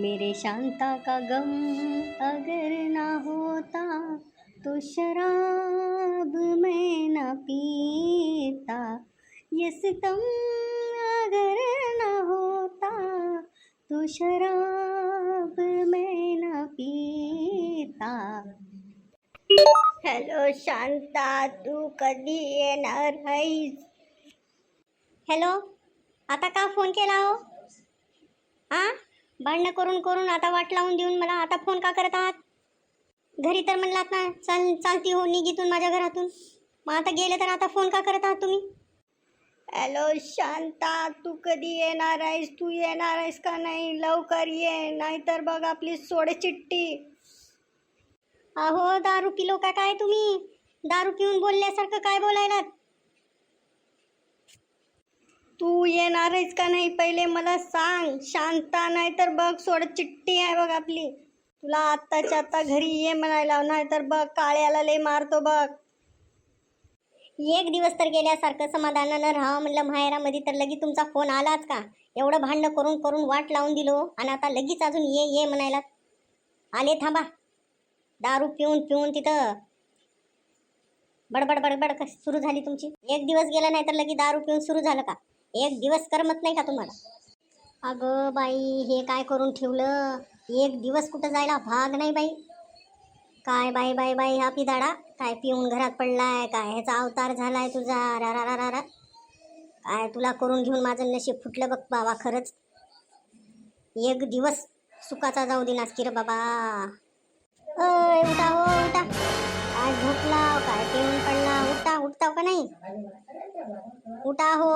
मेरे शांता का गम अगर ना होता तो शराब मैं ना पीता, ये सितम अगर ना होता तो शराब मैं ना पीता. हॅलो शांता, तू कधी येणार आहेस? हॅलो, आता का फोन केला हो? भांडणं करून करून आता वाट लावून देऊन मला आता फोन का करत आहात? घरी तर म्हणलात ना चालती हो निघीतून माझ्या घरातून, मग आता गेले तर आता फोन का करत आहात तुम्ही? हॅलो शांता, तू कधी येणार आहेस? तू येणार आहेस का नाही? लवकर ये, नाहीतर बघ आपली सोड चिट्टी. अहो दारू पिलो का काय तुम्ही? दारू पिऊन बोलल्यासारखं काय बोलायलात? तू येणार आहेस का नाही पहिले मला सांग शांता, नाही तर बघ सोड चिट्टी आहे बघ आपली. तुला आत्ताच्या आत्ता घरी ये म्हणायला, नाही तर बघ काळ्याला लय मारतो बघ. एक दिवस तर गेल्यासारखं समाधानानं राहावं म्हणलं माहेरामध्ये, तर लगेच तुमचा फोन आलाच का? एवढं भांडणं करून करून वाट लावून दिलो आणि आता लगेच अजून ये ये म्हणायला. आले थांबा. दारू पिऊन पिऊन तिथं बडबड बडबड सुरू झाली तुमची. एक दिवस गेला नाही तर लगेच दारू पिऊन सुरू झालं का? एक दिवस करमत नाही का तुम्हाला? अगं बाई, हे काय करून ठेवलं? एक दिवस कुठं जायला भाग नाही बाई. काय बाई बाई बाई, हा पिदाडा काय पिऊन घरात पडलाय काय? ह्याचा अवतार झालाय तुझा. रा रा रा रा रा. काय तुला करून घेऊन माझं नशीब फुटलं बघ बाबा खरंच. एक दिवस सुखाचा जाऊ दिनास की रे बाबा. उठा हो उठा. काय झोपला काय पिऊन पडला? उठा, उठताव का नाही? उठा हो.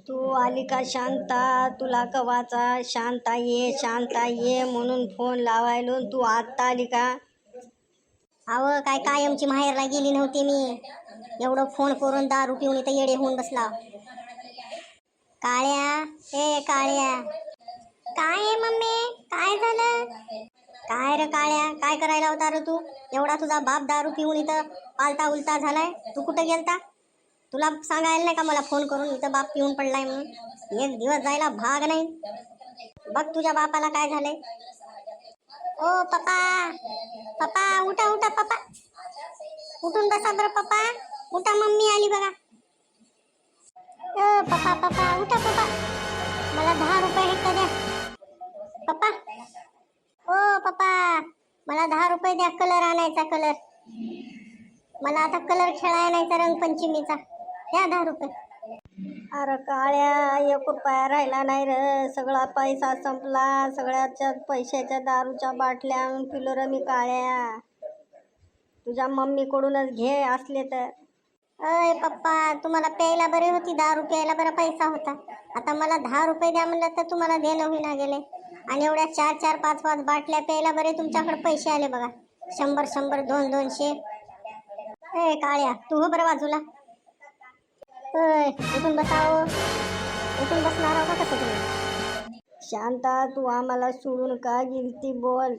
तू आली का शांता? तुला कवाचा शांता ये म्हणून फोन लावायलो, तू आत्ता आली का? अव काय कायमची माहेरला गेली नव्हती मी. एवढं फोन करून दारू पिऊन इथं येडे होऊन बसला. काळ्या, ए काळ्या. काय आहे मम्मी? काय झालं? काय रे काळ्या, काय करायला होता रे तू? एवढा तुझा बाप दारू पिऊन इथं पालता उलटा झालाय. तू कुठं गेलता? तुला सांगायला नाही का मला फोन करून इथं बाप पिऊन पडलाय म्हणून? एक दिवस जायला भाग नाही. बघ तुझ्या बापाला काय झालंय. ओ पप्पा, पप्पा उठा उठा पप्पा. उठून बसा बरं पप्पा. उठा, मम्मी आली बघा. पप्पा पप्पा उठा पप्पा. मला 10 रुपये हे द्या पप्पा. ओ पप्पा, मला 10 रुपये द्या. कलर आणायचा, कलर. मला आता कलर खेळायला नाहीचा, रंगपंचमीचा. द्या 10 रुपये. अरे काळ्या, 1 रुपया राहिला नाही रे. सगळा पैसा संपला. सगळ्याच्या पैशाच्या दारूच्या बाटल्या आणून पिलो रे मी काळ्या. तुझ्या मम्मीकडूनच घे असले तर. अय पप्पा, तुम्हाला प्यायला बरे होती, दारू प्यायला बरा पैसा होता. आता मला 10 रुपये द्या म्हणलं तर तुम्हाला देणं होईना गेले. आणि एवढ्या 4-4, 5-5 बाटल्या प्यायला बरे तुमच्याकडे पैसे आले बघा. 100-100, 200-200. ए काळ्या, तू हो बरं बाजूला. उठून बसावं. उठून बसणार आहो का कसं तुम्ही? शांता, तू आम्हाला सोडून का गेलती बोल?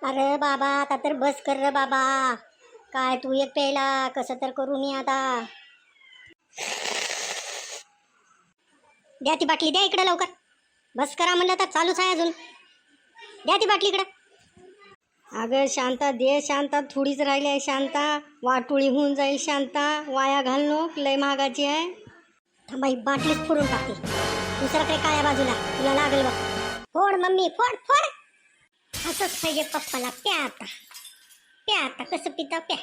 अरे बाबा, आता तर बस कर रे बाबा. काय तू एक प्यायला कसं तर करू मी आता. द्या ती बाटली, द्या इकडे लवकर. बस करा म्हणलं तर चालूच आहे अजून. द्या ती बाटली इकडे. अगं शांता दे. शांता थोडीच राहिली आहे शांता. वाटोळी होऊन जाईल शांता. वाया घालणं लय महागाची आहे. थांबा, ही बाटलीच फोडून टाकते. दुसरं काही काळ्या बाजूला तुला लागेल बघ. फोड मम्मी, फोड फोड. असंच पाहिजे पप्पाला. प्या आता, प्या आता. कसं पिता प्या.